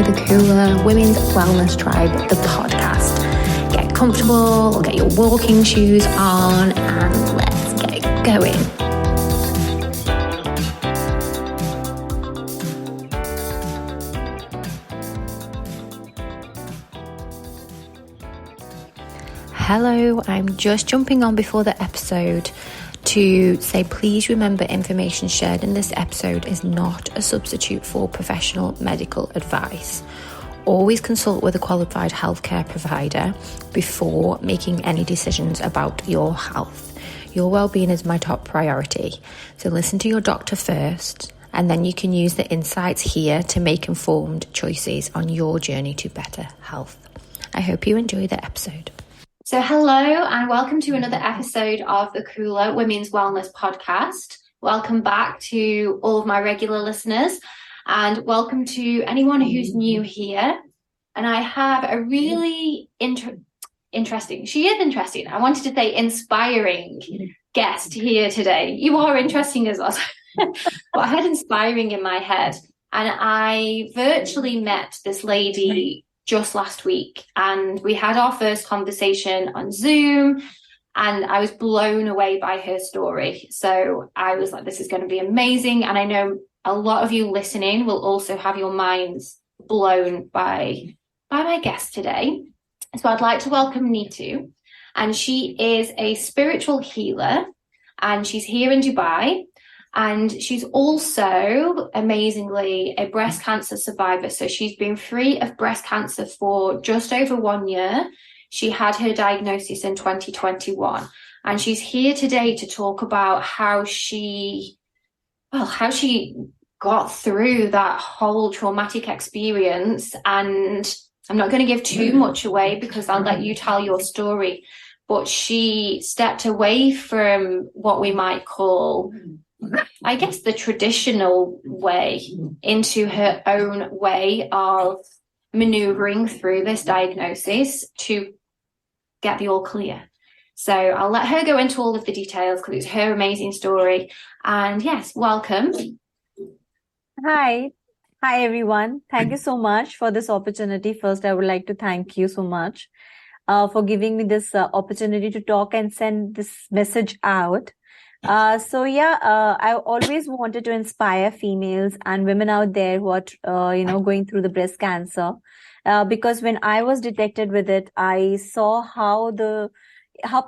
to the Cooler Women's Wellness Tribe, the podcast. Get comfortable, get your walking shoes on, and let's get going. Hello, I'm just jumping on before the episode to say please remember information shared in this episode is not a substitute for professional medical advice. Always consult with a qualified healthcare provider before making any decisions about your health. Your well-being is my top priority, so listen to your doctor first, and then you can use the insights here to make informed choices on your journey to better health. I hope you enjoy the episode. So hello and welcome to another episode of the Cooler Women's Wellness Podcast. Welcome back to all of my regular listeners and welcome to anyone who's new here. And I have a really interesting, I wanted to say inspiring guest here today. You are interesting as well. But I had inspiring in my head. And I virtually met this lady just last week, and we had our first conversation on Zoom, and I was blown away by her story. So I was like, this is going to be amazing. And I know a lot of you listening will also have your minds blown by my guest today. So I'd like to welcome Neetu, and she is a spiritual healer, and she's here in Dubai. And she's also, amazingly, a breast cancer survivor. So she's been free of breast cancer for just over 1 year. She had her diagnosis in 2021. And she's here today to talk about how she got through that whole traumatic experience. And I'm not going to give too much away because I'll let you tell your story. But she stepped away from what we might call, I guess, the traditional way into her own way of maneuvering through this diagnosis to get the all clear. So I'll let her go into all of the details because it's her amazing story. And yes, welcome. Hi everyone. Thank you so much for this opportunity. First, I would like to thank you so much for giving me this opportunity to talk and send this message out. I always wanted to inspire females and women out there who are, going through the breast cancer. Because when I was detected with it, I saw how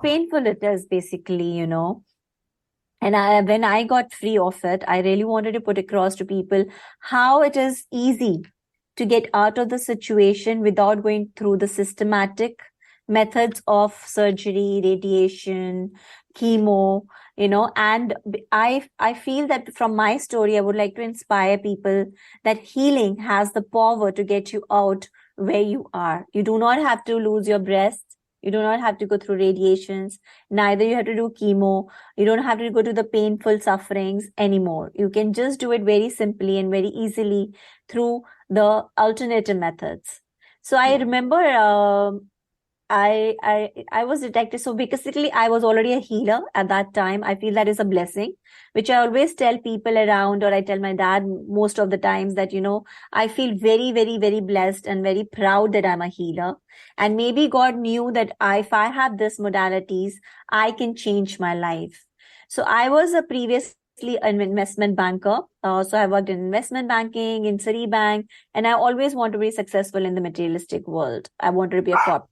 painful it is basically, And when I got free of it, I really wanted to put across to people how it is easy to get out of the situation without going through the systematic methods of surgery, radiation, chemo, and I feel that from my story, I would like to inspire people that healing has the power to get you out where you are. You do not have to lose your breasts. You do not have to go through radiations. Neither you have to do chemo. You don't have to go to the painful sufferings anymore. You can just do it very simply and very easily through the alternative methods. So I remember, I was detected. So basically, I was already a healer at that time. I feel that is a blessing, which I always tell people around, or I tell my dad most of the times that, I feel very, very, very blessed and very proud that I'm a healer. And maybe God knew that if I have this modalities, I can change my life. So I was previously an investment banker. So I worked in investment banking, in Citibank, and I always want to be successful in the materialistic world. I wanted to be a corporate.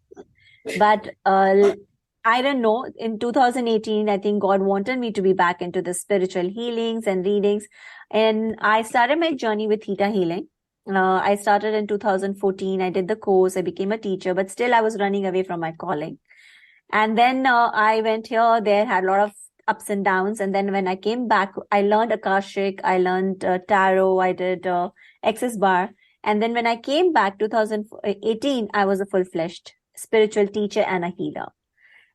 But I don't know, in 2018, I think God wanted me to be back into the spiritual healings and readings. And I started my journey with Theta Healing. I started in 2014. I did the course. I became a teacher, but still I was running away from my calling. And then I went here, there, had a lot of ups and downs. And then when I came back, I learned Akashic, I learned Tarot, I did Access Bar. And then when I came back, 2018, I was a full-fledged spiritual teacher and a healer.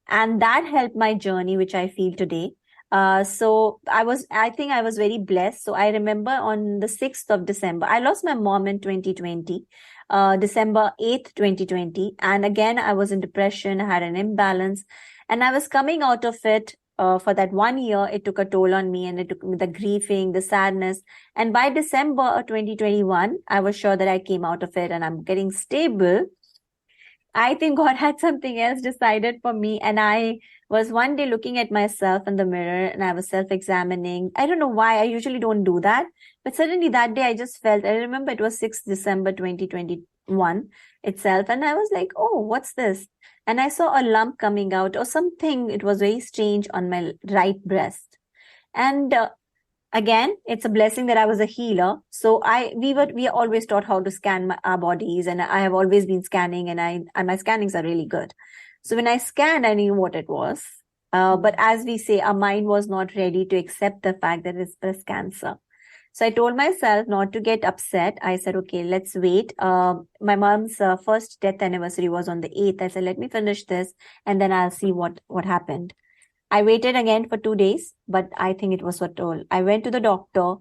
And that helped my journey, which I feel today. So I think I was very blessed. So I remember on the 6th of December, I lost my mom in 2020, December 8th, 2020. And again, I was in depression. I had an imbalance and I was coming out of it for that 1 year, it took a toll on me, and it took me the grieving, the sadness. And by December 2021, I was sure that I came out of it and I'm getting stable. I think God had something else decided for me. And I was one day looking at myself in the mirror and I was self-examining. I don't know why. I usually don't do that. But suddenly that day I just felt, I remember it was 6th December 2021 itself. And I was like, oh, what's this? And I saw a lump coming out or something. It was very strange on my right breast. And again, it's a blessing that I was a healer. So we are always taught how to scan our bodies, and I have always been scanning, and my scannings are really good. So when I scanned, I knew what it was. But as we say, our mind was not ready to accept the fact that it's breast cancer. So I told myself not to get upset. I said, okay, let's wait. My mom's first death anniversary was on the 8th. I said, let me finish this and then I'll see what happened. I waited again for 2 days, but I think it was what told. I went to the doctor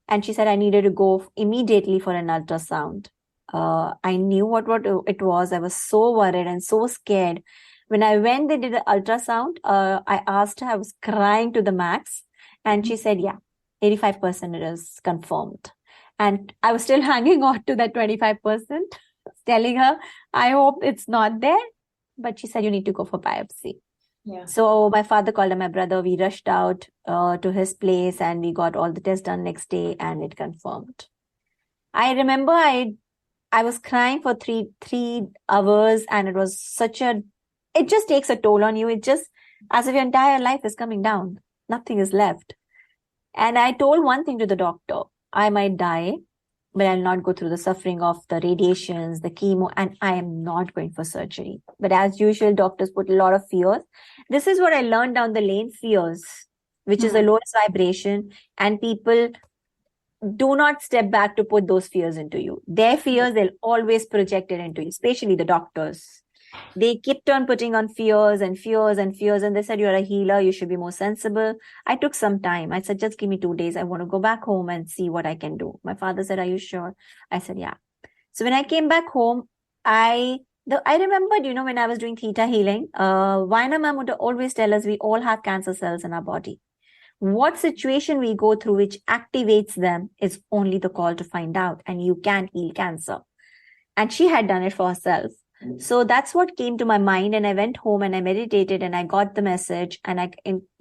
and she said I needed to go immediately for an ultrasound. I knew what it was. I was so worried and so scared. When I went, they did the ultrasound. I asked her, I was crying to the max. And she said, yeah, 85% it is confirmed. And I was still hanging on to that 25%, telling her, I hope it's not there. But she said, you need to go for biopsy. Yeah. So my father called my brother. We rushed out to his place and we got all the tests done next day and it confirmed. I remember I was crying for three hours and it was it just takes a toll on you. It just, as if your entire life is coming down. Nothing is left. And I told one thing to the doctor, I might die, but I'll not go through the suffering of the radiations, the chemo, and I am not going for surgery. But as usual, doctors put a lot of fears. This is what I learned down the lane, fears, which is the lowest vibration. And people do not step back to put those fears into you. Their fears, they'll always project it into you, especially the doctors. They kept on putting on fears and fears and fears. And they said, you're a healer. You should be more sensible. I took some time. I said, just give me 2 days. I want to go back home and see what I can do. My father said, are you sure? I said, yeah. So when I came back home, I remembered, when I was doing theta healing, Vaina ma'am would always tell us we all have cancer cells in our body. What situation we go through which activates them is only the call to find out. And you can heal cancer. And she had done it for herself. So that's what came to my mind. And I went home and I meditated and I got the message and I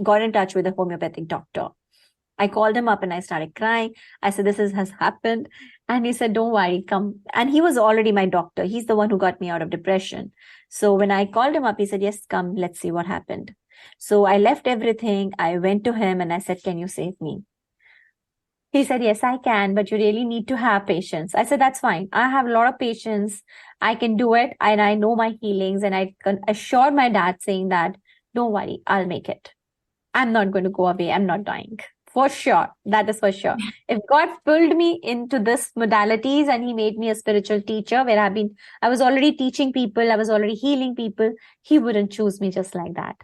got in touch with a homeopathic doctor. I called him up and I started crying. I said, this has happened. And he said, don't worry, come. And he was already my doctor. He's the one who got me out of depression. So when I called him up, he said, yes, come, let's see what happened. So I left everything. I went to him and I said, can you save me? He said, yes, I can, but you really need to have patience. I said, that's fine. I have a lot of patience. I can do it. And I know my healings. And I assured my dad saying that, don't worry, I'll make it. I'm not going to go away. I'm not dying. For sure. That is for sure. If God pulled me into this modalities and he made me a spiritual teacher where I was already teaching people, I was already healing people, he wouldn't choose me just like that.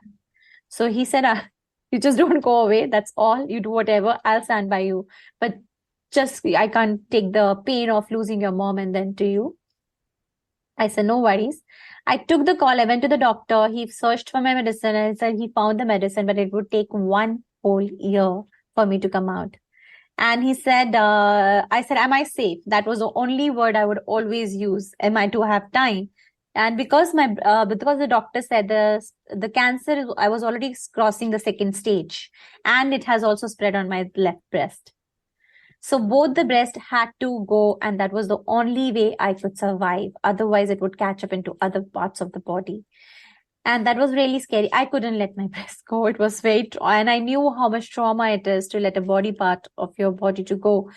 So he said, you just don't go away. That's all. You do whatever. I'll stand by you. But I can't take the pain of losing your mom and then to you. I said, no worries. I took the call. I went to the doctor. He searched for my medicine and said he found the medicine, but it would take 1 whole year for me to come out. And he said, I said, am I safe? That was the only word I would always use. Am I to have time? And because the doctor said the cancer, I was already crossing the 2nd stage and it has also spread on my left breast. So both the breast had to go and that was the only way I could survive. Otherwise it would catch up into other parts of the body. And that was really scary. I couldn't let my breast go. It was and I knew how much trauma it is to let a body part of your body to go.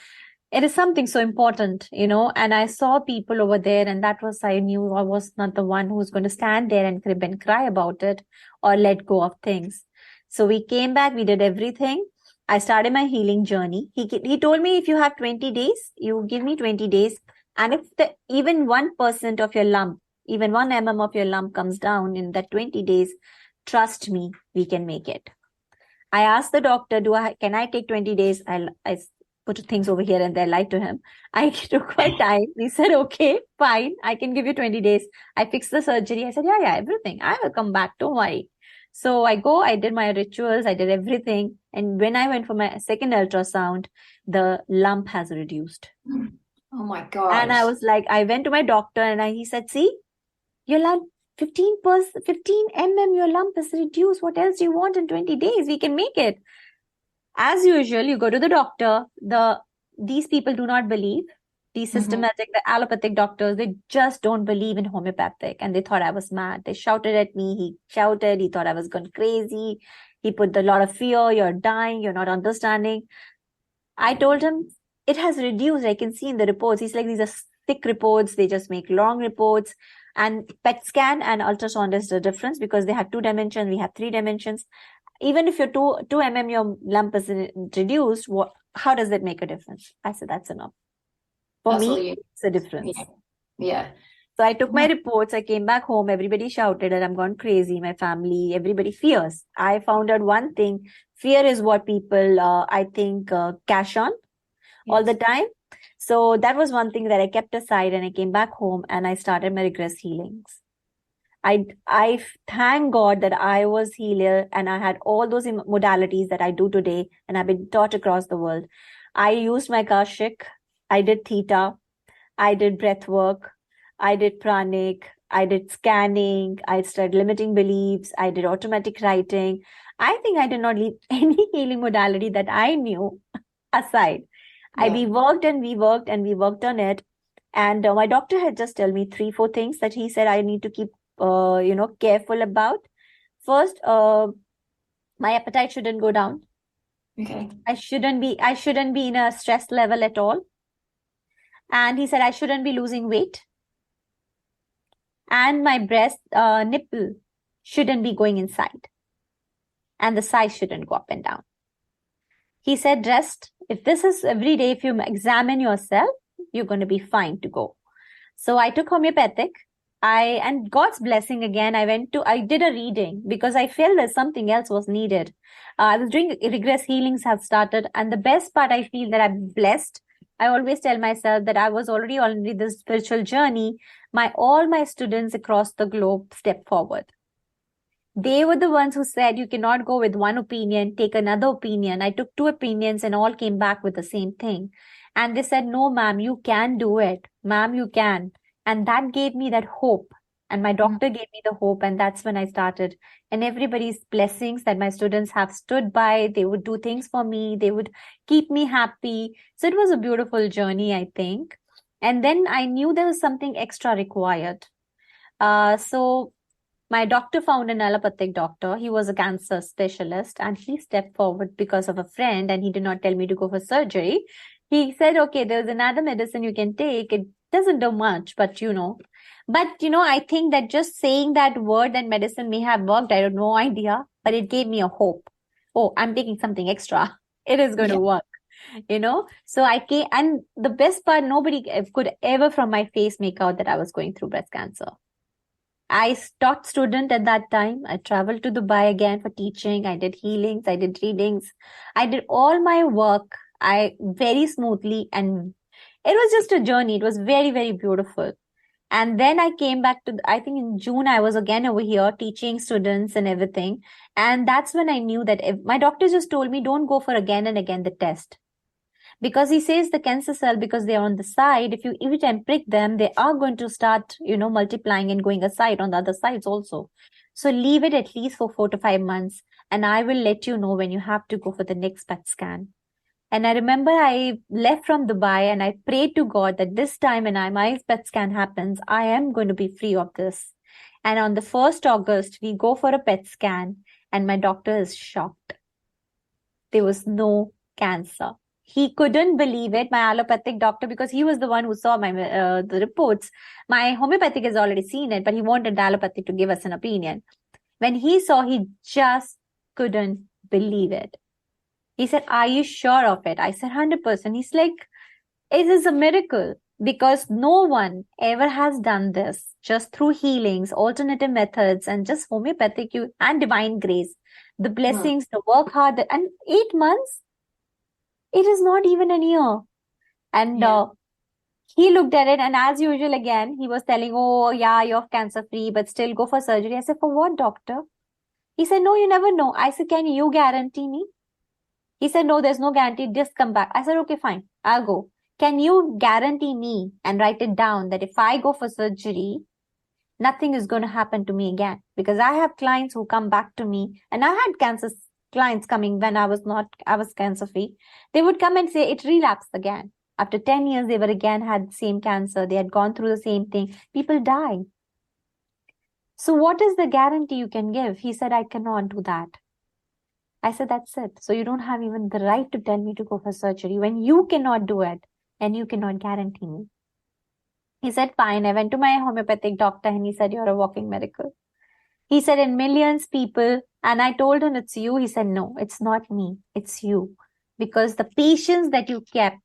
It is something so important, and I saw people over there and I knew I was not the one who was going to stand there and crib and cry about it or let go of things. So we came back, we did everything. I started my healing journey. He told me, if you have 20 days, you give me 20 days. And if even 1% of your lump, even 1 mm of your lump comes down in that 20 days, trust me, we can make it. I asked the doctor, can I take 20 days? I put things over here and there, lied to him. I took my time. He said, okay, fine. I can give you 20 days. I fixed the surgery. I said, yeah, everything. I will come back. Don't worry. So I did my rituals, I did everything. And when I went for my second ultrasound, the lump has reduced. Oh my And I God. was like, I went to my doctor and he said, see, your lump 15%, 15 mm, your lump is reduced. What else do you want in 20 days? We can make it. As usual, you go to the doctor. These people do not believe. These systematic, the allopathic doctors, they just don't believe in homeopathic. And they thought I was mad. They shouted at me. He shouted. He thought I was gone crazy. He put a lot of fear. You're dying. You're not understanding. I told him it has reduced. I can see in the reports. He's like, these are thick reports. They just make long reports. And PET scan and ultrasound is the difference because they have 2 dimensions. We have 3 dimensions. Even if your 2 mm your lump is reduced, how does that make a difference? I said, that's enough. For That's all me, you. it's a difference. Yeah. So I took my reports. I came back home. Everybody shouted that I'm gone crazy. My family, everybody fears. I found out one thing. Fear is what people, I think, cash on all the time. So that was one thing that I kept aside and I came back home and I started my regress healings. I thank God that I was healer and I had all those modalities that I do today and I've been taught across the world. I used my Kashik. I did theta. I did breath work. I did pranic. I did scanning. I studied limiting beliefs. I did automatic writing. I think I did not leave any healing modality that I knew aside. We worked and we worked and we worked on it. And my doctor had just told me 3, 4 things that he said I need to keep, careful about. First, my appetite shouldn't go down. Okay. I shouldn't be in a stress level at all. And he said I shouldn't be losing weight. And my breast nipple shouldn't be going inside. And the size shouldn't go up and down. He said, rest. If this is every day, if you examine yourself, you're going to be fine to go. So I took homeopathic. And God's blessing again, I did a reading because I felt that something else was needed. I was doing regress healings have started. And the best part, I feel that I'm blessed. I always tell myself that I was already this spiritual journey. All my students across the globe step forward. They were the ones who said you cannot go with one opinion, take another opinion. I took 2 opinions and all came back with the same thing. And they said, no, ma'am, you can do it. Ma'am, you can. And that gave me that hope. And my doctor gave me the hope. And that's when I started. And everybody's blessings that my students have stood by. They would do things for me. They would keep me happy. So it was a beautiful journey, I think. And then I knew there was something extra required. So my doctor found an allopathic doctor. He was a cancer specialist and he stepped forward because of a friend and he did not tell me to go for surgery. He said, okay, there's another medicine you can take. It doesn't do much, but I think that just saying that word and medicine may have worked. I have no idea, but it gave me a hope. Oh, I'm taking something extra. It is going to work, So I came, and the best part, nobody could ever from my face make out that I was going through breast cancer. I taught student at that time. I traveled to Dubai again for teaching. I did healings. I did readings. I did all my work. Very smoothly, and it was just a journey. It was very, very beautiful. And then I came back I think in June, I was again over here teaching students and everything. And that's when I knew that if my doctor just told me, don't go for again and again the test. Because he says the cancer cell, because they are on the side, if you every time prick them, they are going to start, multiplying and going aside on the other sides also. So leave it at least for 4 to 5 months. And I will let you know when you have to go for the next PET scan. And I remember I left from Dubai and I prayed to God that this time when my PET scan happens, I am going to be free of this. And on the 1st August, we go for a PET scan and my doctor is shocked. There was no cancer. He couldn't believe it, my allopathic doctor, because he was the one who saw the reports. My homeopathic has already seen it, but he wanted the allopathic to give us an opinion. When he saw, he just couldn't believe it. He said, are you sure of it? I said, 100%. He's like, it is a miracle because no one ever has done this just through healings, alternative methods, and just homeopathic and divine grace. The blessings, the work hard, and 8 months, it is not even a year. And he looked at it, and as usual, again, he was telling, oh, yeah, you're cancer free, but still go for surgery. I said, for what, doctor? He said, no, you never know. I said, can you guarantee me? He said, no, there's no guarantee. Just come back. I said, okay, fine. I'll go. Can you guarantee me and write it down that if I go for surgery, nothing is going to happen to me again? Because I have clients who come back to me, and I had cancer clients coming when I was cancer free. They would come and say it relapsed again. After 10 years, they were again had same cancer. They had gone through the same thing. People die. So what is the guarantee you can give? He said, I cannot do that. I said, that's it. So you don't have even the right to tell me to go for surgery when you cannot do it and you cannot guarantee me. He said, fine. I went to my homeopathic doctor and he said, you're a walking miracle. He said, in millions people, and I told him, it's you. He said, no, it's not me. It's you. Because the patience that you kept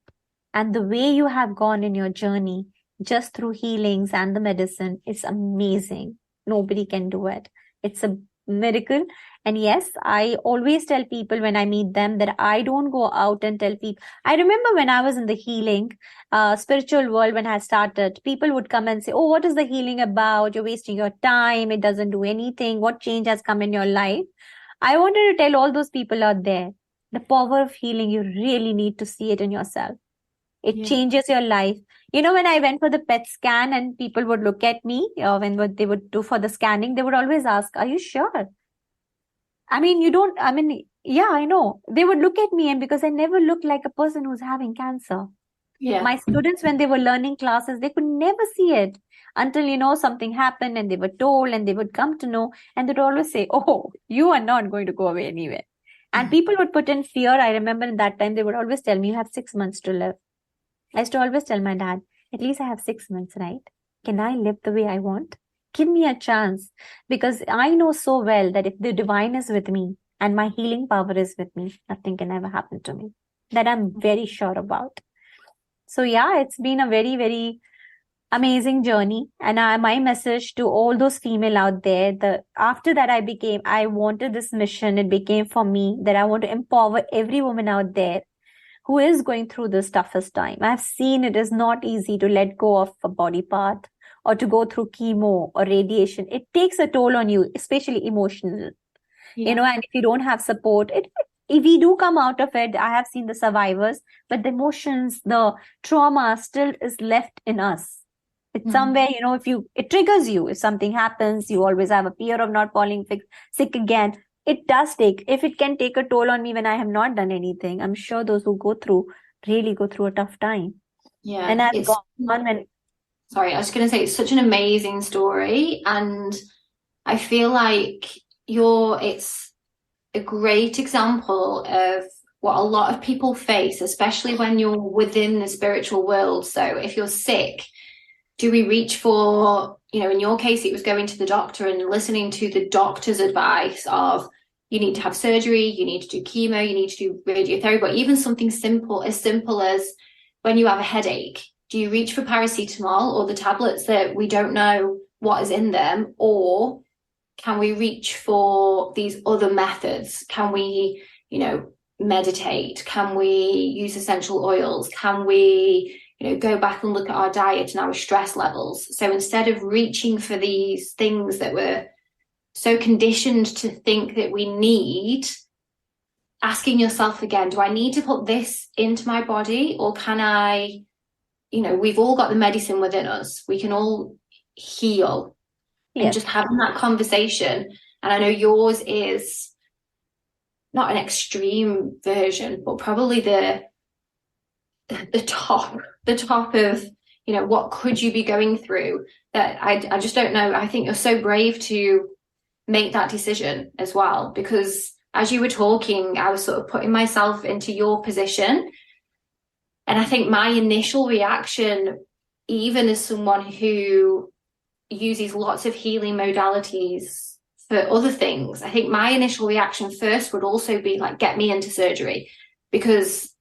and the way you have gone in your journey, just through healings and the medicine, is amazing. Nobody can do it. It's a miracle. And yes, I always tell people when I meet them that I don't go out and tell people. I remember when I was in the healing spiritual world, when I started, people would come and say, oh, what is the healing about? You're wasting your time. It doesn't do anything. What change has come in your life? I wanted to tell all those people out there, the power of healing, you really need to see it in yourself. It changes your life. You know, when I went for the PET scan and people would look at me when what they would do for the scanning, they would always ask, are you sure? Yeah, I know. They would look at me, and because I never looked like a person who's having cancer. Yeah. My students, when they were learning classes, they could never see it until, something happened and they were told and they would come to know, and they'd always say, oh, you are not going to go away anywhere. And people would put in fear. I remember in that time, they would always tell me, you have 6 months to live. I used to always tell my dad, at least I have 6 months, right? Can I live the way I want? Give me a chance, because I know so well that if the divine is with me and my healing power is with me, nothing can ever happen to me. That I'm very sure about. So yeah, it's been a very, very amazing journey. And my message to all those female out there, after that I wanted this mission. It became for me that I want to empower every woman out there who is going through this toughest time. I've seen it is not easy to let go of a body part or to go through chemo or radiation. It takes a toll on you, especially emotional. And if you don't have support, if we do come out of it, I have seen the survivors, but the emotions, the trauma still is left in us. It's somewhere, it triggers you. If something happens, you always have a fear of not falling sick again. It does if it can take a toll on me when I have not done anything, I'm sure those who really go through a tough time. Yeah. And I've gone and... Sorry, I was going to say, it's such an amazing story. And I feel like it's a great example of what a lot of people face, especially when you're within the spiritual world. So if you're sick, do we reach for, in your case, it was going to the doctor and listening to the doctor's advice of, you need to have surgery, you need to do chemo, you need to do radiotherapy, but even something as simple as when you have a headache, do you reach for paracetamol or the tablets that we don't know what is in them, or can we reach for these other methods? Can we, meditate? Can we use essential oils? Can we, go back and look at our diet and our stress levels? So instead of reaching for these things that we're so conditioned to think that we need, asking yourself again, do I need to put this into my body, or can I, we've all got the medicine within us. We can all heal. And just having that conversation. And I know yours is not an extreme version, but probably the top of, what could you be going through, that I just don't know. I think you're so brave to make that decision as well, because as you were talking, I was sort of putting myself into your position. And I think my initial reaction, even as someone who uses lots of healing modalities for other things, I think my initial reaction first would also be like, get me into surgery, because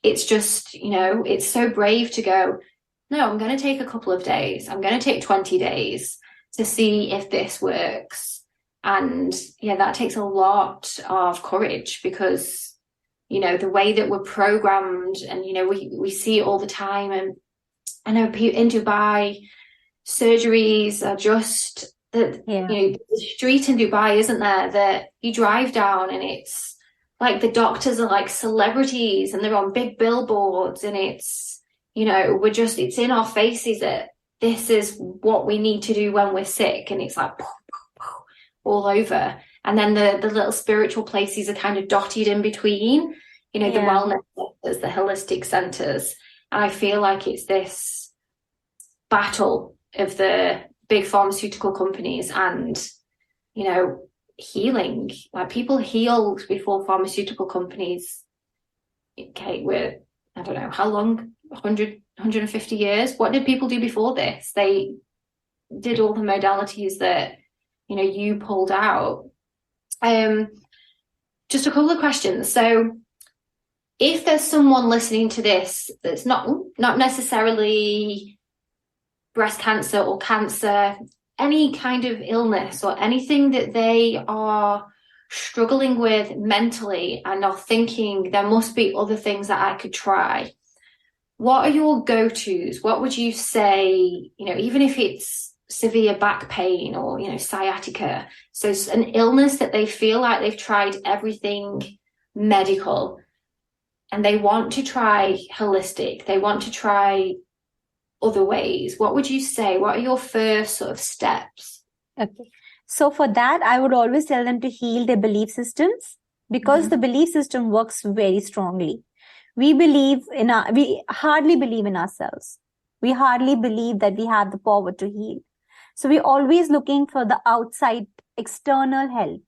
it's just, it's so brave to go, no, I'm going to take a couple of days. I'm going to take 20 days to see if this works. And that takes a lot of courage, because, the way that we're programmed, and, we see it all the time. And I know in Dubai, surgeries are just there's a street in Dubai, isn't there, that you drive down and it's like the doctors are like celebrities and they're on big billboards, and it's, it's in our faces that this is what we need to do when we're sick, and it's like poof, poof, poof, all over. And then the little spiritual places are kind of dotted in between, the wellness centers, the holistic centers. And I feel like it's this battle of the big pharmaceutical companies and, healing. Like, people healed before pharmaceutical companies. Okay, I don't know how long, 100, 150 years. What did people do before this? They did all the modalities that, you pulled out. Just a couple of questions. So if there's someone listening to this that's not necessarily breast cancer or cancer, any kind of illness or anything that they are struggling with mentally and are thinking there must be other things that I could try, what are your go-tos? What would you say, even if it's severe back pain or, sciatica, so it's an illness that they feel like they've tried everything medical and they want to try holistic, they want to try other ways, what would you say? What are your first sort of steps? Okay. So for that, I would always tell them to heal their belief systems, because the belief system works very strongly. We hardly believe in ourselves. We hardly believe that we have the power to heal. So we're always looking for the outside external help,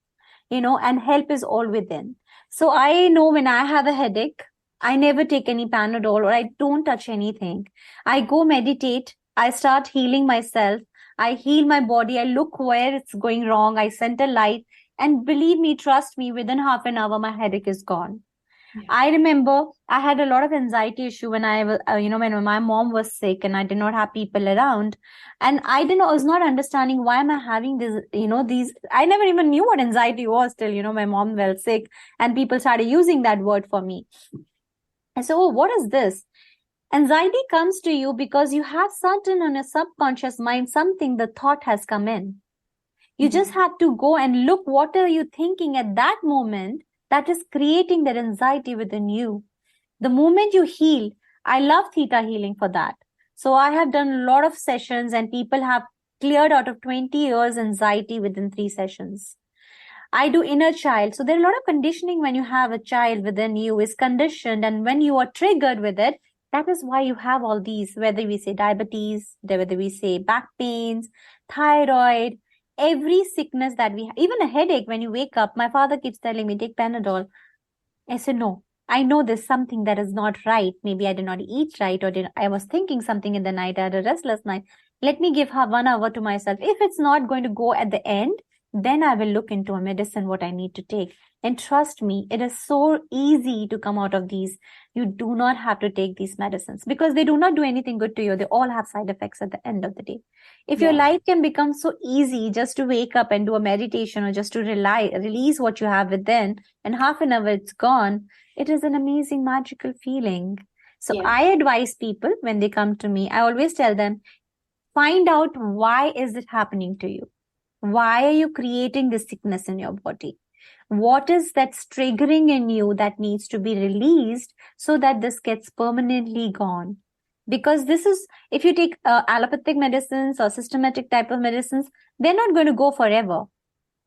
and help is all within. So I know when I have a headache, I never take any Panadol or I don't touch anything. I go meditate. I start healing myself. I heal my body. I look where it's going wrong. I center light. And believe me, trust me, within half an hour, my headache is gone. Yeah. I remember I had a lot of anxiety issue when I was, when my mom was sick and I did not have people around. And I was not understanding why am I having this, I never even knew what anxiety was till, my mom fell sick and people started using that word for me. And so, what is this? Anxiety comes to you because you have certain on a subconscious mind, something, the thought has come in. You just have to go and look, what are you thinking at that moment that is creating that anxiety within you. The moment you heal, I love theta healing for that. So I have done a lot of sessions and people have cleared out of 20 years anxiety within 3 sessions. I do inner child. So there are a lot of conditioning when you have a child within you is conditioned. And when you are triggered with it, that is why you have all these, whether we say diabetes, whether we say back pains, thyroid, every sickness that we have, even a headache when you wake up. My father keeps telling me, take Panadol. I said, no, I know there's something that is not right. Maybe I did not eat right, or I was thinking something in the night. I had a restless night. Let me give her 1 hour to myself. If it's not going to go at the end, then I will look into a medicine, what I need to take. And trust me, it is so easy to come out of these. You do not have to take these medicines because they do not do anything good to you. They all have side effects at the end of the day. If your life can become so easy just to wake up and do a meditation or just to release what you have within, and half an hour it's gone, it is an amazing, magical feeling. So I advise people when they come to me, I always tell them, find out why is it happening to you? Why are you creating this sickness in your body? What is that's triggering in you that needs to be released so that this gets permanently gone? Because this is, if you take allopathic medicines or systematic type of medicines, they're not going to go forever.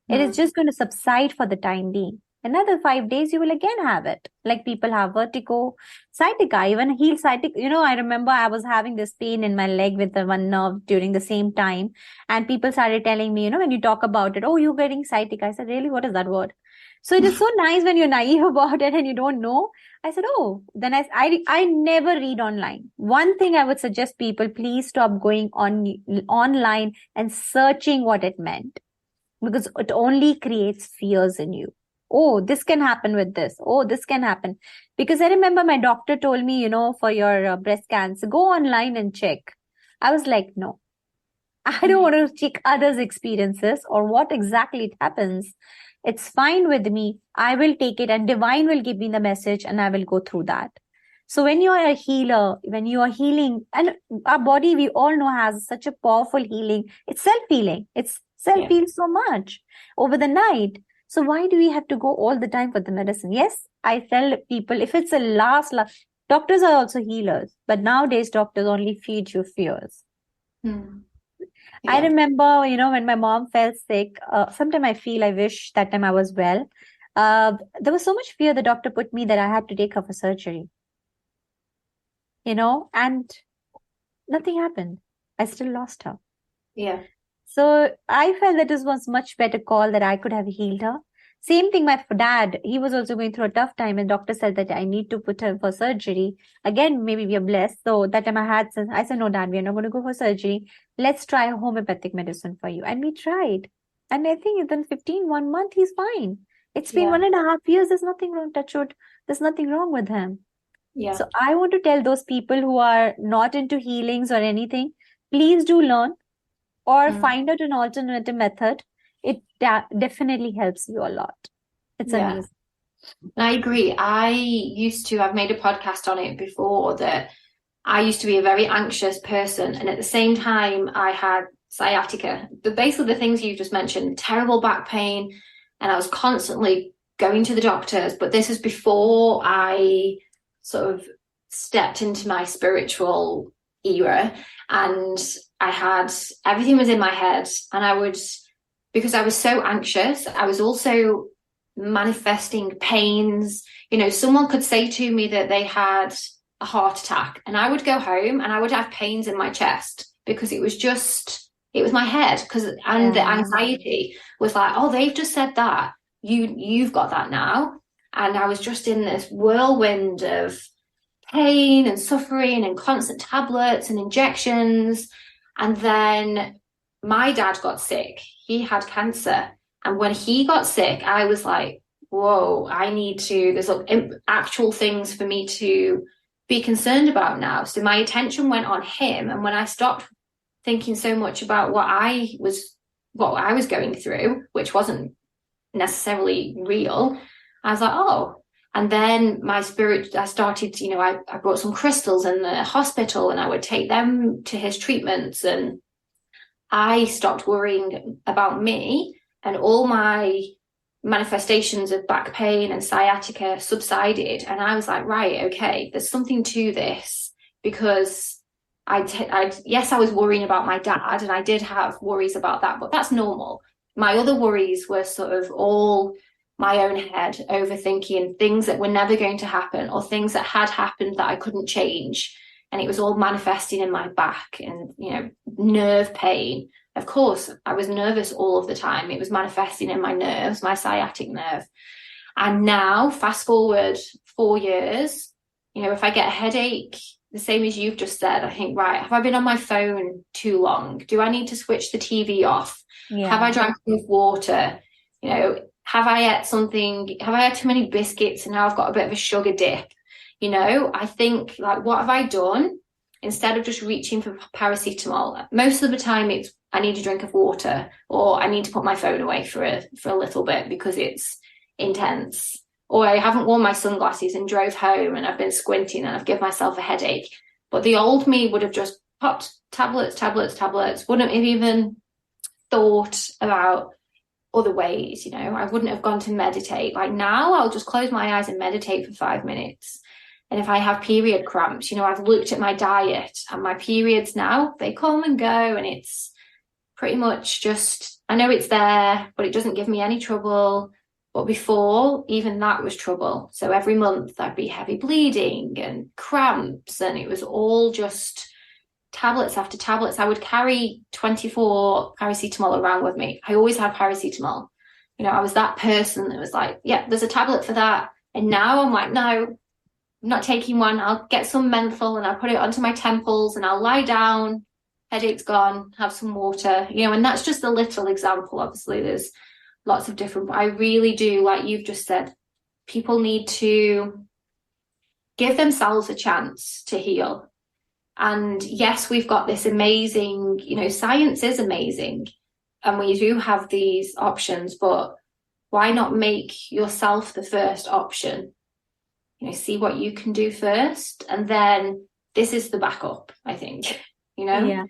It is just going to subside for the time being. Another 5 days, you will again have it. Like people have vertigo, sciatica, even heel sciatica. I remember I was having this pain in my leg with the one nerve during the same time. And people started telling me, when you talk about it, oh, you're getting sciatica. I said, really? What is that word? So it is so nice when you're naive about it and you don't know. I said, oh, then I never read online. One thing I would suggest people, please stop going online and searching what it meant, because it only creates fears in you. Oh, this can happen with this. Oh, this can happen. Because I remember my doctor told me, for your breast cancer, go online and check. I was like, no, I don't want to check others' experiences or what exactly it happens. It's fine with me. I will take it and divine will give me the message and I will go through that. So when you are a healer, when you are healing, and our body, we all know, has such a powerful healing. It's self-healing. It's self-heals so much over the night. So why do we have to go all the time for the medicine? Yes, I tell people, if it's a last, doctors are also healers, but nowadays doctors only feed you fears. I remember, when my mom fell sick, sometime I feel I wish that time I was well. There was so much fear the doctor put me that I had to take her for surgery. And nothing happened. I still lost her. Yeah. So I felt that this was much better call, that I could have healed her. Same thing, my dad, he was also going through a tough time, and doctor said that I need to put her for surgery. Again, maybe we are blessed. So that time I said, no, Dad, we are not going to go for surgery. Let's try homeopathic medicine for you. And we tried. And I think within 1 month, he's fine. It's been 1.5 years. There's nothing wrong, touch wood. There's nothing wrong with him. Yeah. So I want to tell those people who are not into healings or anything, please do learn or find out an alternative method. It definitely helps you a lot. It's amazing. I agree. I've made a podcast on it before, that I used to be a very anxious person. And at the same time, I had sciatica. Basically, the things you just mentioned, terrible back pain. And I was constantly going to the doctors. But this is before I sort of stepped into my spiritual era. And everything was in my head. And because I was so anxious, I was also manifesting pains. Someone could say to me that they had a heart attack, and I would go home and I would have pains in my chest, because it was my head. And the anxiety was like, oh, they've just said that, you've got that now. And I was just in this whirlwind of pain and suffering and constant tablets and injections. And then my dad got sick. He had cancer. And when he got sick, I was like, whoa, there's actual things for me to be concerned about now. So my attention went on him. And when I stopped thinking so much about what I was going through, which wasn't necessarily real, I was like, oh. And then my spirit, I started, I brought some crystals in the hospital, and I would take them to his treatments, and I stopped worrying about me, and all my manifestations of back pain and sciatica subsided. And I was like, right, okay, there's something to this, because I was worrying about my dad, and I did have worries about that, but that's normal. My other worries were sort of all my own head, overthinking things that were never going to happen, or things that had happened that I couldn't change. And it was all manifesting in my back, and, nerve pain. Of course, I was nervous all of the time. It was manifesting in my nerves, my sciatic nerve. And now, fast forward 4 years, if I get a headache, the same as you've just said, I think, right, have I been on my phone too long? Do I need to switch the TV off? Yeah. Have I drank enough water? Have I had too many biscuits and now I've got a bit of a sugar dip? I think, like, what have I done? Instead of just reaching for paracetamol, most of the time it's, I need a drink of water, or I need to put my phone away for a little bit because it's intense. Or I haven't worn my sunglasses and drove home and I've been squinting and I've given myself a headache. But the old me would have just popped tablets, wouldn't have even thought about other ways. I wouldn't have gone to meditate. Like, now I'll just close my eyes and meditate for 5 minutes. And if I have period cramps, I've looked at my diet, and my periods now, they come and go, and it's pretty much just, I know it's there, but it doesn't give me any trouble. But before, even that was trouble. So every month I'd be heavy bleeding and cramps, and it was all just tablets after tablets. I would carry 24 paracetamol around with me. I always had paracetamol. I was that person that was like, yeah, there's a tablet for that. And now I'm like, no, I'm not taking one. I'll get some menthol and I'll put it onto my temples and I'll lie down, headache's gone, have some water, and that's just a little example. Obviously, there's lots of different, but I really do, like you've just said, people need to give themselves a chance to heal. And yes, we've got this amazing, science is amazing, and we do have these options, but why not make yourself the first option? see what you can do first, and then this is the backup, I think. Yeah,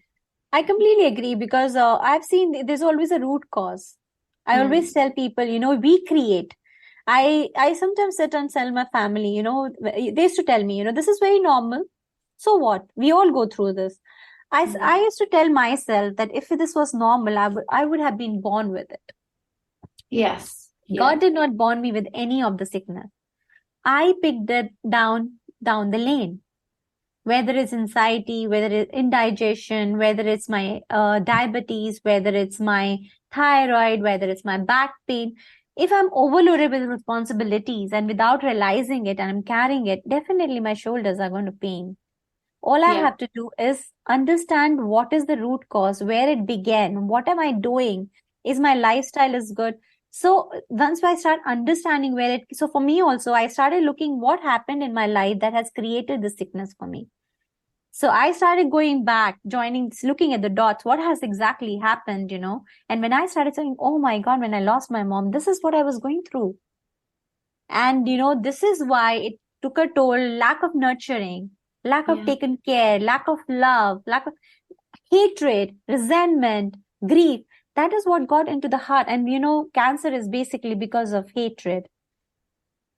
I completely agree because I've seen there's always a root cause. I always tell people, we create. I sometimes sit and tell my family, they used to tell me, this is very normal. So what? We all go through this. I used to tell myself that if this was normal, I would have been born with it. Yes. God did not born me with any of the sickness. I picked it down the lane, whether it's anxiety, whether it's indigestion, whether it's my diabetes, whether it's my thyroid, whether it's my back pain. If I'm overloaded with responsibilities and without realizing it and I'm carrying it, definitely my shoulders are going to pain. All I have to do is understand what is the root cause, where it began, what am I doing? Is my lifestyle is good? So once I start understanding so for me also, I started looking what happened in my life that has created the sickness for me. So I started going back, looking at the dots, what has exactly happened, And when I started saying, oh my God, when I lost my mom, this is what I was going through. And, this is why it took a toll, lack of nurturing, lack of taken care, lack of love, lack of hatred, resentment, grief. That is what got into the heart. And, cancer is basically because of hatred.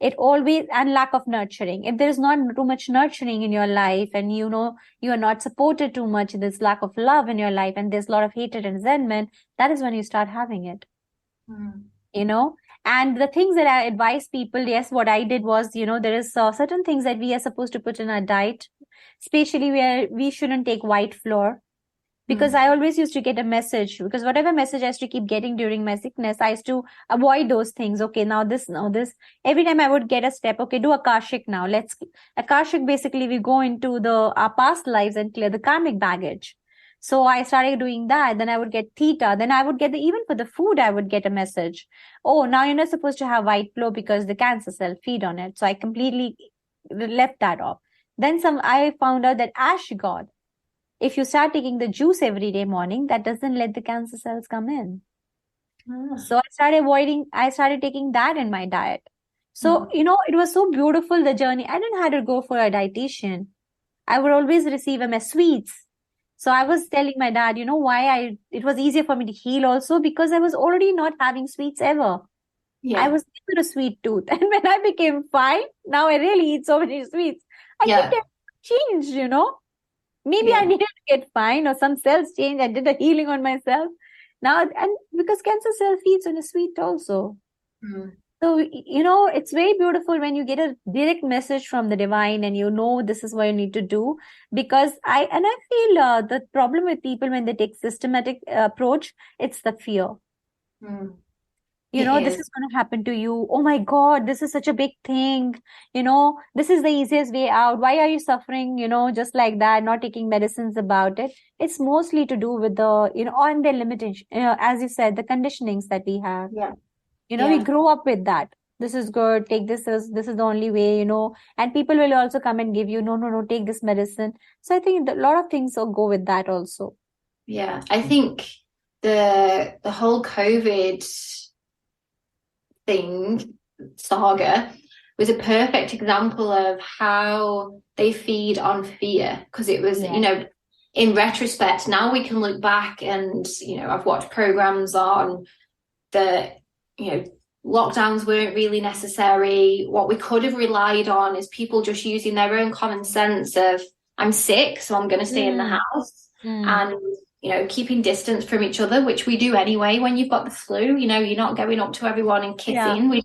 And lack of nurturing. If there is not too much nurturing in your life and you are not supported too much, there's lack of love in your life and there's a lot of hatred and resentment, that is when you start having it. And the things that I advise people, yes, what I did was, there is certain things that we are supposed to put in our diet, especially where we shouldn't take white flour. Because I always used to get a message, because whatever message I used to keep getting during my sickness, I used to avoid those things. Okay, now this. Every time I would get a step, okay, do Akashic now. Akashic, basically we go into our past lives and clear the karmic baggage. So I started doing that. Then I would get theta. Then I would get even for the food, I would get a message. Oh, now you're not supposed to have white flour because the cancer cell feed on it. So I completely left that off. Then I found out that ash god, if you start taking the juice every day morning, that doesn't let the cancer cells come in. So I started taking that in my diet. So, it was so beautiful, the journey. I didn't have to go for a dietitian. I would always receive him as sweets. So I was telling my dad, why it was easier for me to heal also because I was already not having sweets ever. I was given a sweet tooth. And when I became fine, now I really eat so many sweets. I think that changed, Maybe I needed to get fine or some cells change. I did a healing on myself. Now, and because cancer cell feeds on a sweet also. So, it's very beautiful when you get a direct message from the divine and this is what you need to do. Because I feel the problem with people when they take systematic approach, it's the fear. This is going to happen to you. Oh my God, this is such a big thing. This is the easiest way out. Why are you suffering, just like that, not taking medicines about it? It's mostly to do with the, on the limitation, as you said, the conditionings that we have. We grow up with that. This is good. Take this as this is the only way, and people will also come and give you, no, take this medicine. So I think a lot of things will go with that also. Yeah, I think the whole COVID saga was a perfect example of how they feed on fear, because it was in retrospect now we can look back and I've watched programs on the lockdowns weren't really necessary. What we could have relied on is people just using their own common sense of I'm sick, so I'm going to stay in the house and keeping distance from each other, which we do anyway when you've got the flu. You're not going up to everyone and kissing.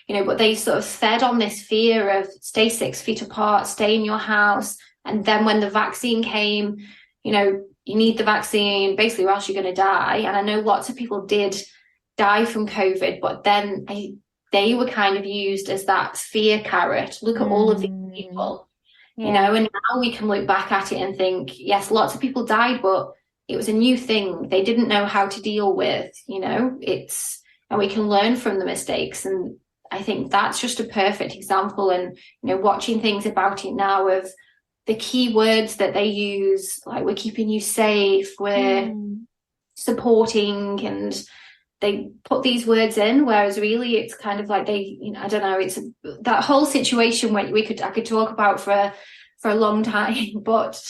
But they sort of fed on this fear of stay 6 feet apart, stay in your house. And then when the vaccine came, you need the vaccine basically or else you're going to die. And I know lots of people did die from COVID, but then they were kind of used as that fear carrot. Look at all of these people, and now we can look back at it and think, yes, lots of people died, but it was a new thing they didn't know how to deal with, and we can learn from the mistakes. And I think that's just a perfect example. And, watching things about it now of the key words that they use, like we're keeping you safe, we're supporting, and they put these words in, whereas really it's kind of like they, I don't know, it's that whole situation where I could talk about for a long time, but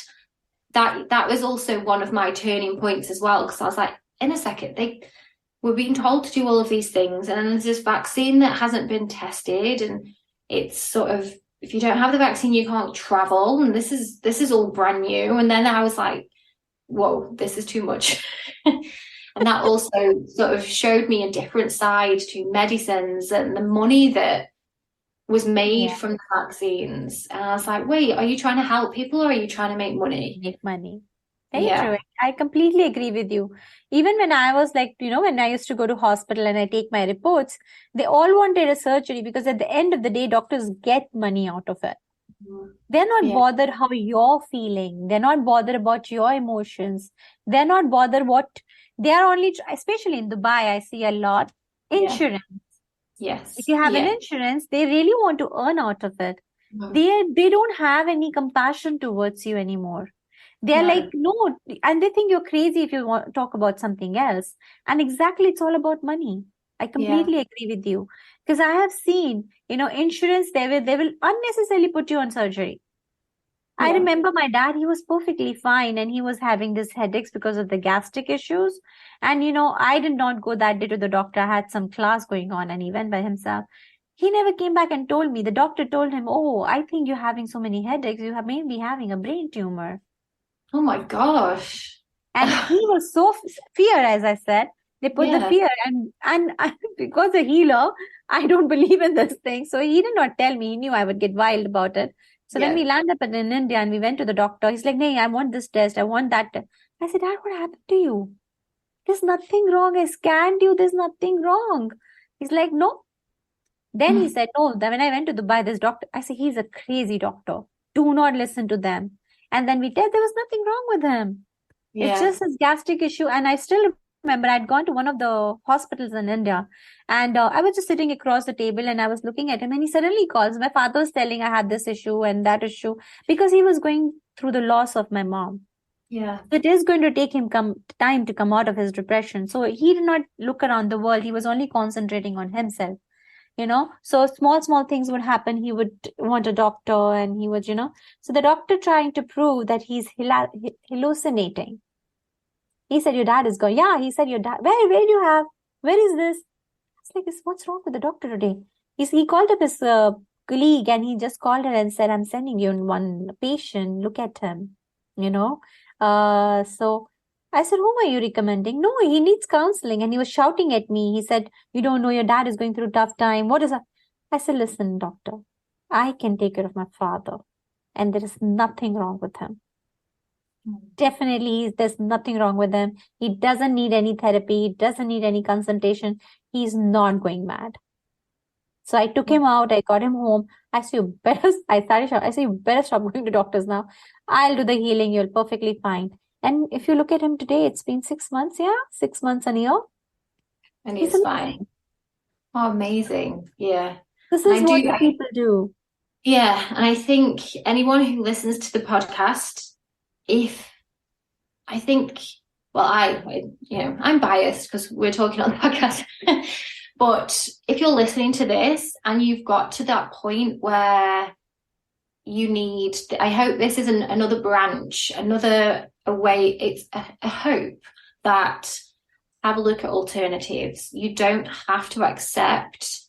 that was also one of my turning points as well, because I was like, in a second, we're being told to do all of these things, and then there's this vaccine that hasn't been tested, and it's sort of, if you don't have the vaccine, you can't travel, and this is all brand new. And then I was like, whoa, this is too much. And that also sort of showed me a different side to medicines and the money that was made from the vaccines. And I was like, wait, are you trying to help people or are you trying to make money? Make money. Very true. I completely agree with you. Even when I was like, when I used to go to hospital and I take my reports, they all wanted a surgery because at the end of the day, doctors get money out of it. They're not bothered how you're feeling. They're not bothered about your emotions. They're not bothered they are only, especially in Dubai, I see a lot, insurance. Yes. If you have an insurance, they really want to earn out of it. They don't have any compassion towards you anymore. They're like, no, and they think you're crazy if you want to talk about something else. And exactly, it's all about money. I completely agree with you. Because I have seen, insurance, they will unnecessarily put you on surgery. I remember my dad, he was perfectly fine and he was having these headaches because of the gastric issues. And, I did not go that day to the doctor. I had some class going on and he went by himself. He never came back and told me. The doctor told him, oh, I think you're having so many headaches. You have maybe having a brain tumor. Oh my gosh. And he was so fear, as I said. They put the fear and because a healer, I don't believe in this thing. So he did not tell me. He knew I would get wild about it. So when we landed up in India and we went to the doctor, he's like, "Nay, I want this test. I want that test." I said, "Dad, what happened to you? There's nothing wrong. I scanned you. There's nothing wrong." He's like, "No." Then he said, "No." Then when I went to Dubai, this doctor, I said, "He's a crazy doctor. Do not listen to them." And then we did. There was nothing wrong with him. It's just his gastric issue. And I still remember I'd gone to one of the hospitals in India and I was just sitting across the table and I was looking at him and he suddenly calls. My father was telling I had this issue and that issue because he was going through the loss of my mom. Yeah. So it is going to take him time to come out of his depression. So he did not look around the world. He was only concentrating on himself. So small things would happen. He would want a doctor and he would, so the doctor trying to prove that he's hallucinating. He said, "Your dad is going." Yeah, he said, "Your dad, where do you have? Where is this?" It's like, "What's wrong with the doctor today?" He called up his colleague and he just called her and said, "I'm sending you one patient. Look at him." So I said, "Whom are you recommending?" "No, he needs counseling." And he was shouting at me. He said, "You don't know your dad is going through a tough time. What is that?" I said, "Listen, doctor, I can take care of my father and there is nothing wrong with him. Definitely, there's nothing wrong with him. He doesn't need any therapy. He doesn't need any consultation. He's not going mad." So I took him out. I got him home. I said, I said, "You better stop going to doctors now. I'll do the healing. You're perfectly fine." And if you look at him today, it's been 6 months, 6 months and a year. And he's fine. Oh, amazing. Yeah. This is what the people do. Yeah. And I think anyone who listens to the podcast, I'm biased because we're talking on the podcast, but if you're listening to this and you've got to that point where I hope this is another branch, a way, it's a hope that have a look at alternatives. You don't have to accept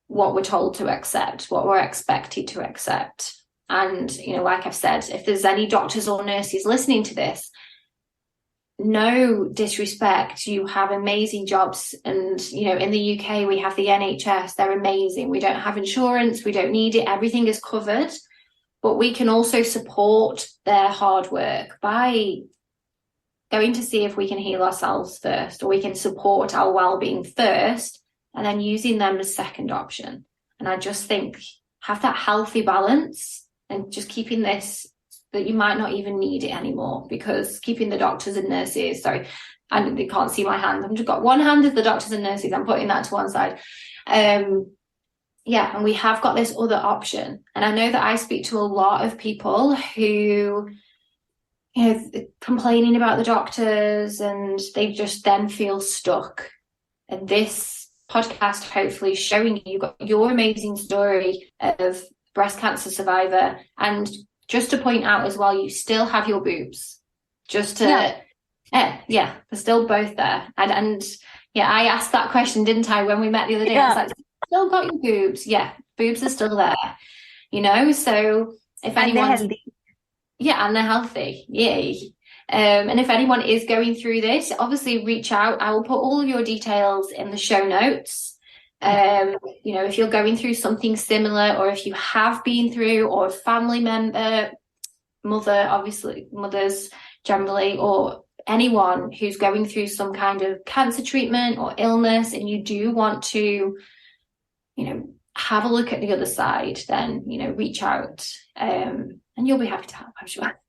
what we're told to accept, what we're expected to accept. And, like I've said, if there's any doctors or nurses listening to this, no disrespect, you have amazing jobs. And, in the UK, we have the NHS. They're amazing. We don't have insurance. We don't need it. Everything is covered. But we can also support their hard work by going to see if we can heal ourselves first, or we can support our well-being first, and then using them as second option. And I just think have that healthy balance and just keeping this, that you might not even need it anymore, because keeping the doctors and nurses, and they can't see my hand. I've just got one hand of the doctors and nurses. I'm putting that to one side. And we have got this other option. And I know that I speak to a lot of people who, complaining about the doctors, and they just then feel stuck. this podcast hopefully showing you got your amazing story of breast cancer survivor. And just to point out as well, you still have your boobs. Just to they're still both there. And I asked that question, didn't I, when we met the other day? I was like, still got your boobs. Yeah, boobs are still there, so if anyone, they're healthy. And they're healthy. Yay. And if anyone is going through this, obviously reach out. I will put all of your details in the show notes. If you're going through something similar, or if you have been through, or a family member, mothers generally, or anyone who's going through some kind of cancer treatment or illness, and you do want to, have a look at the other side, then, reach out, and you'll be happy to help, I'm sure.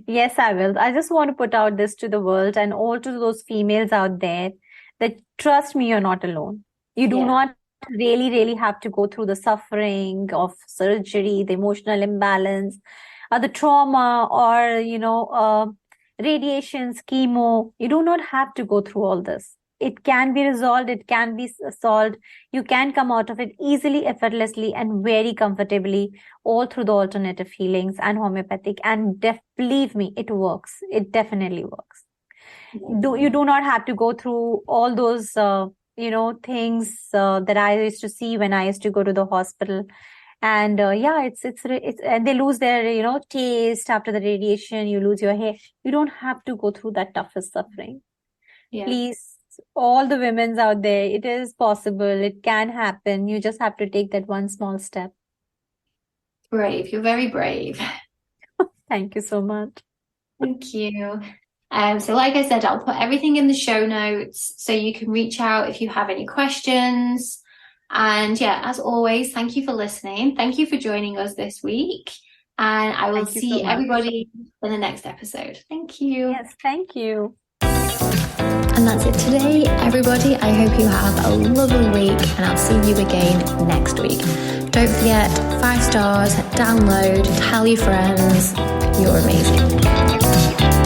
Yes, I will. I just want to put out this to the world and all to those females out there that trust me, you're not alone. You do not really, really have to go through the suffering of surgery, the emotional imbalance, or the trauma, or, radiations, chemo. You do not have to go through all this. It can be resolved. It can be solved. You can come out of it easily, effortlessly, and very comfortably, all through the alternative healings and homeopathic. And believe me, it works. It definitely works. You do not have to go through all those, things that I used to see when I used to go to the hospital. And it's and they lose their, taste after the radiation. You lose your hair. You don't have to go through that toughest suffering. Yeah. Please, all the women's out there, it is possible. It can happen. You just have to take that one small step. Brave. You're very brave. Thank you so much. Thank you. So like I said, I'll put everything in the show notes so you can reach out if you have any questions. And as always, thank you for listening. Thank you for joining us this week. And I will see everybody in the next episode. Thank you. Yes, thank you. And that's it today, everybody. I hope you have a lovely week, and I'll see you again next week. Don't forget, 5 stars, download, tell your friends. You're amazing.